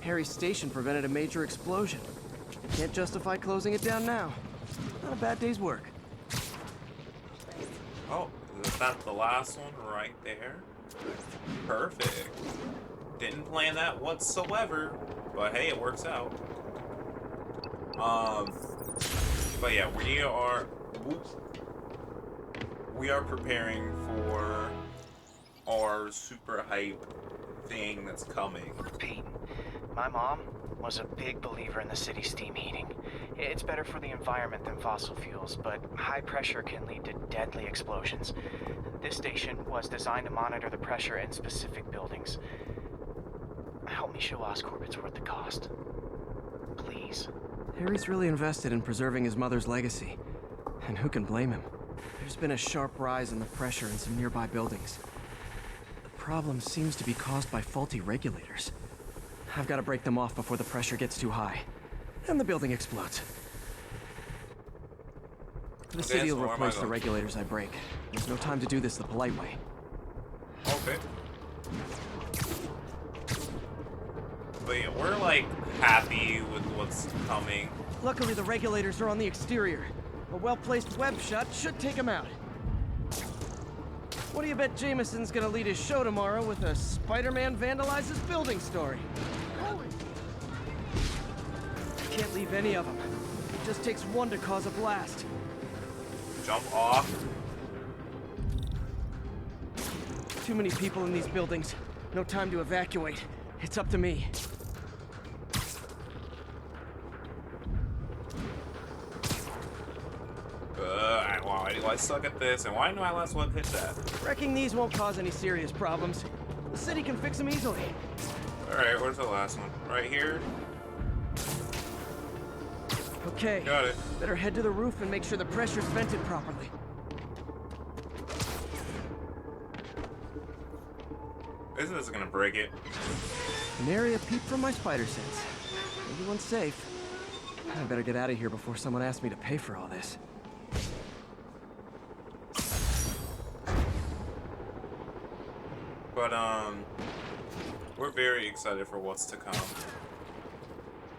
Harry's station prevented a major explosion. Can't justify closing it down now. Not a bad day's work. Oh, is that the last one right there? Perfect. Didn't plan that whatsoever, but hey, it works out. But yeah, we are preparing for our super hype thing that's coming. Pete, my mom was a big believer in the city's steam heating. It's better for the environment than fossil fuels, but high pressure can lead to deadly explosions. This station was designed to monitor the pressure in specific buildings. Help me show Oscorp it's worth the cost. Please. Harry's really invested in preserving his mother's legacy. And who can blame him? There's been a sharp rise in the pressure in some nearby buildings. The problem seems to be caused by faulty regulators. I've got to break them off before the pressure gets too high. And the building explodes. The city so will where am I replace the going? regulators I break. There's no time to do this the polite way. Okay. But yeah, we're like happy with what's coming. Luckily, the regulators are on the exterior. A well-placed web shot should take them out. What do you bet Jameson's gonna lead his show tomorrow with a Spider-Man vandalizes building story? Can't leave any of them. It just takes one to cause a blast. Jump off. Too many people in these buildings. No time to evacuate. It's up to me. Why do I suck at this? And why didn't I last one hit that? Wrecking these won't cause any serious problems. The city can fix them easily. Alright, where's the last one? Right here? Okay. Got it. Better head to the roof and make sure the pressure's vented properly. Isn't this gonna break it? Nary a peep from my spider sense. Everyone's safe. I better get out of here before someone asks me to pay for all this. But we're very excited for what's to come.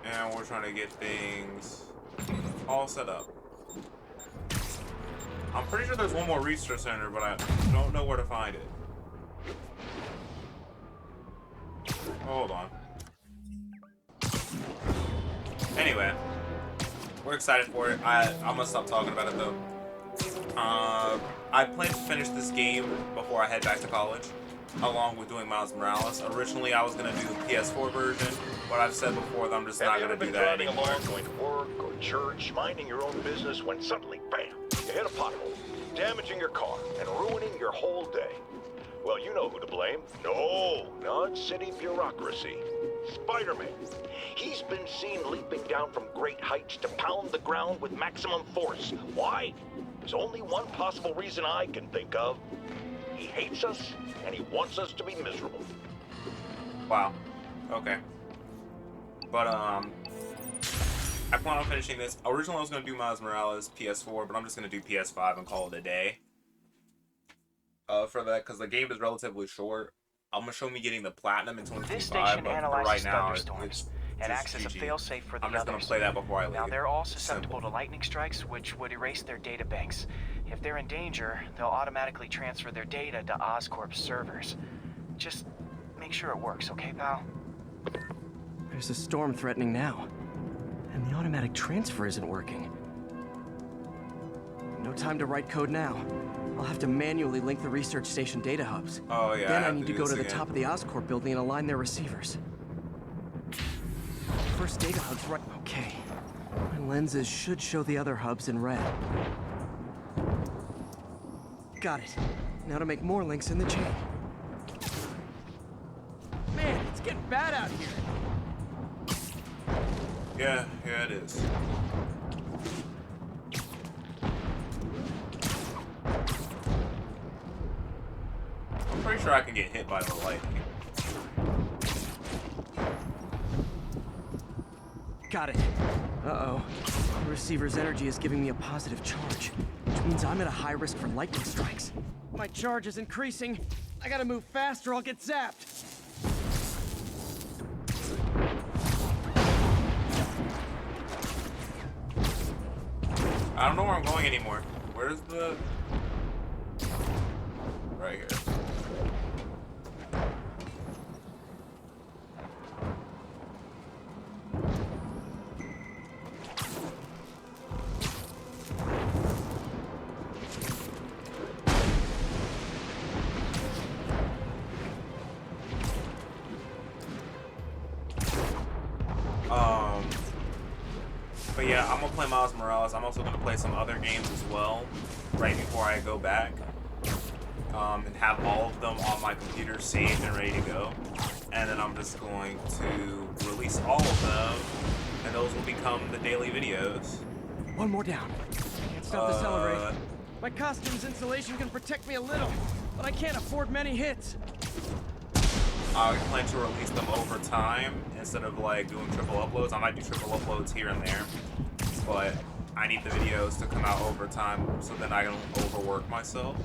And we're trying to get things all set up. I'm pretty sure there's one more research center, but I don't know where to find it. Hold on. Anyway, we're excited for it. I'm gonna stop talking about it though. I plan to finish this game before I head back to college, along with doing Miles Morales. Originally, I was gonna do the PS4 version, but I've said before that I'm just not gonna do that anymore. Have you ever been driving along, going to work or church, minding your own business, when suddenly, bam, you hit a pothole, damaging your car and ruining your whole day? Well, you know who to blame. No, not city bureaucracy. Spider-Man. He's been seen leaping down from great heights to pound the ground with maximum force. Why? There's only one possible reason I can think of. He hates us, and he wants us to be miserable. Wow. Okay. But I plan on finishing this. Originally, I was gonna do Miles Morales PS4, but I'm just gonna do PS5 and call it a day. For that, because the game is relatively short. I'm gonna show me getting the platinum in 2025, This station but for analyzes right now, thunderstorms it's and acts as a GG. failsafe for the I'm just others. gonna play that before I leave. Now, they're all susceptible to lightning strikes, which would erase their data banks. If they're in danger, they'll automatically transfer their data to Oscorp's servers. Just make sure it works, okay, pal? There's a storm threatening now. And the automatic transfer isn't working. No time to write code now. I'll have to manually link the research station data hubs. Oh yeah. Then I have need to do go this to the again. top of the Oscorp building and align their receivers. First data hub's right. Okay. My lenses should show the other hubs in red. Got it. Now to make more links in the chain. Man, it's getting bad out here. Yeah, it is. I'm pretty sure I can get hit by the lightning. Got it. Uh-oh. The receiver's energy is giving me a positive charge, which means I'm at a high risk for lightning strikes. My charge is increasing. I gotta move fast or I'll get zapped. I don't know where I'm going anymore. Where's the... Right here. But yeah, I'm gonna play Miles Morales. I'm also gonna play some other games as well, right before I go back, and have all of them on my computer saved and ready to go. And then I'm just going to release all of them, and those will become the daily videos. One more down. Can't stop the celebrate. My costume's insulation can protect me a little, but I can't afford many hits. I plan to release them over time instead of like doing triple uploads. I might do triple uploads here and there, but I need the videos to come out over time so then I don't overwork myself.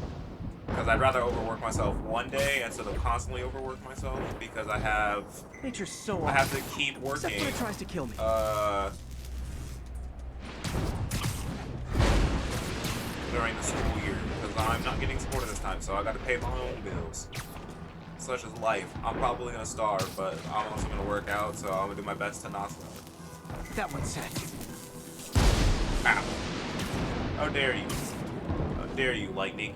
Because I'd rather overwork myself one day instead of constantly overwork myself, because I have Nature's so I have to keep Except working. when it tries to kill me. During the school year, because I'm not getting supported this time, so I got to pay my own bills. Such as life. I'm probably gonna starve, but I'm also gonna work out, so I'm gonna do my best to not starve. That one's set. Ow. How dare you? How dare you, lightning?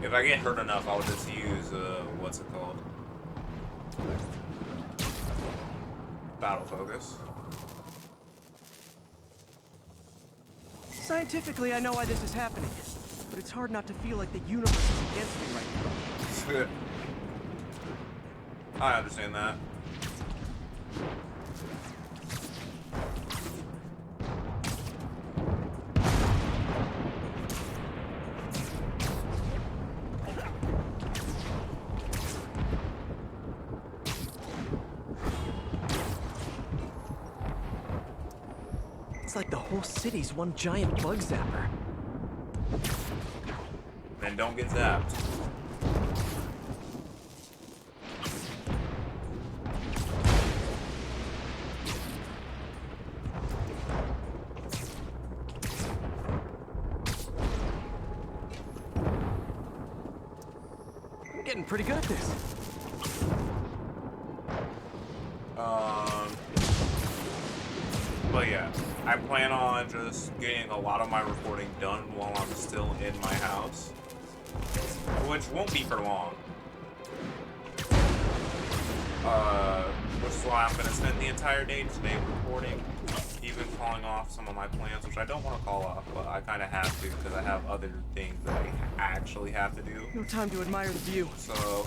If I get hurt enough, I'll just use, what's it called? Battle focus. Scientifically, I know why this is happening. But it's hard not to feel like the universe is against me right now. I understand that. Sounds like the whole city's one giant bug zapper. Then don't get zapped. I'm getting pretty good at this. But yeah, I plan on just getting a lot of my recording done while I'm still in my house, which won't be for long. Which is why I'm gonna spend the entire day today recording, even calling off some of my plans, which I don't want to call off, but I kind of have to because I have other things that I actually have to do. No time to admire the view. So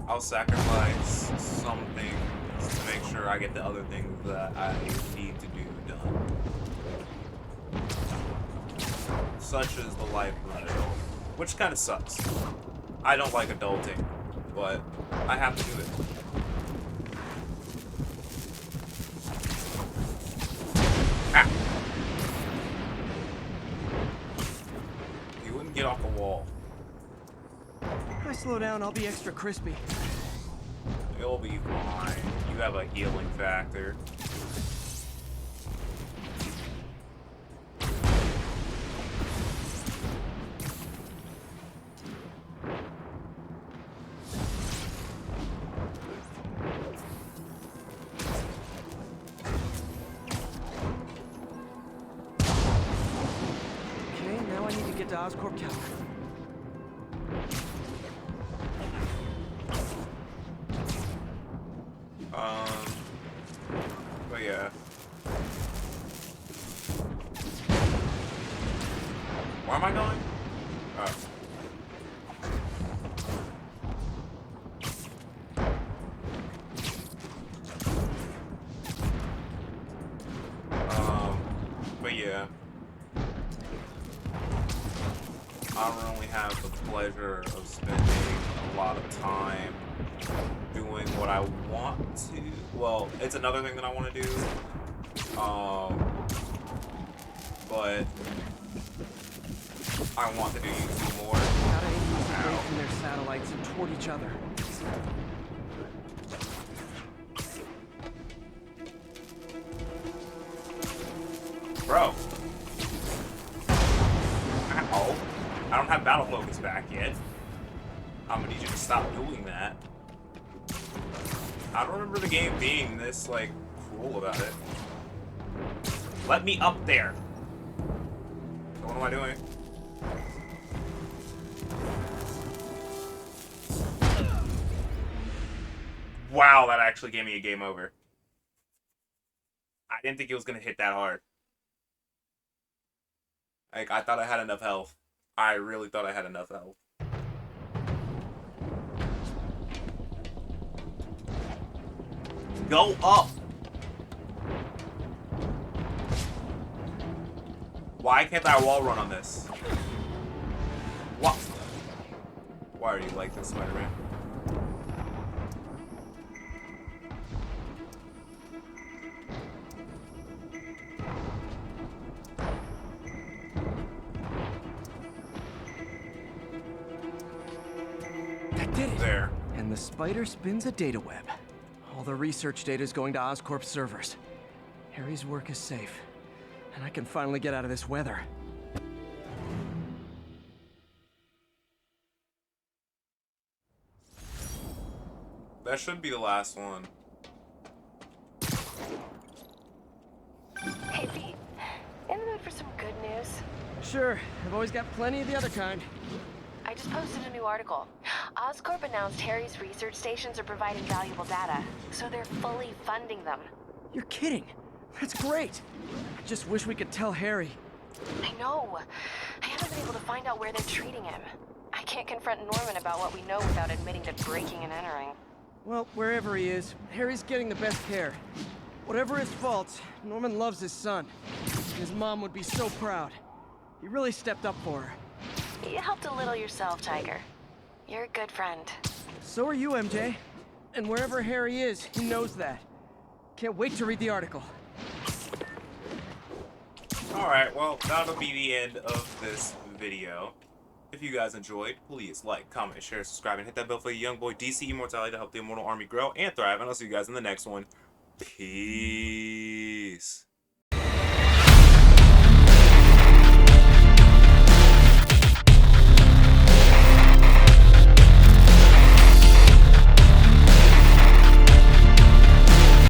I'll sacrifice something to make sure I get the other things that I need to do done. Such as the life of an adult, which kind of sucks. I don't like adulting, but I have to do it. Ah! You wouldn't get off the wall. If I slow down, I'll be extra crispy. You'll be fine. You have a healing factor. Okay, now I need to get to Oscorp Tower. But yeah. Where am I going? Oh. But yeah. I don't really have the pleasure of spending a lot of time doing what I want to. Well, it's another thing that I want to do. But I want to do YouTube more. Gotta aim these away from their satellites and toward each other. Bro. Ow. I don't have battle focus back yet. I'm gonna need you to stop doing that. I don't remember the game being this, like, cruel about it. Let me up there. So what am I doing? Wow, that actually gave me a game over. I didn't think it was gonna hit that hard. Like, I thought I had enough health. I really thought I had enough health. Go up! Why can't I wall run on this? What? Why are you like this, Spider-Man? That did it! There. And the spider spins a data web. All the research data is going to Oscorp servers. Harry's work is safe. And I can finally get out of this weather. That should be the last one. Hey, Pete. In the mood for some good news? Sure, I've always got plenty of the other kind. I just posted a new article. Oscorp announced Harry's research stations are providing valuable data, so they're fully funding them. You're kidding! That's great! I just wish we could tell Harry. I know. I haven't been able to find out where they're treating him. I can't confront Norman about what we know without admitting to breaking and entering. Well, wherever he is, Harry's getting the best care. Whatever his faults, Norman loves his son. His mom would be so proud. He really stepped up for her. You helped a little yourself, Tiger. You're a good friend. So are you, MJ. And wherever Harry is, he knows that. Can't wait to read the article. Alright, well, that'll be the end of this video. If you guys enjoyed, please like, comment, share, subscribe, and hit that bell for the young boy DC Immortality to help the Immortal Army grow and thrive. And I'll see you guys in the next one. Peace.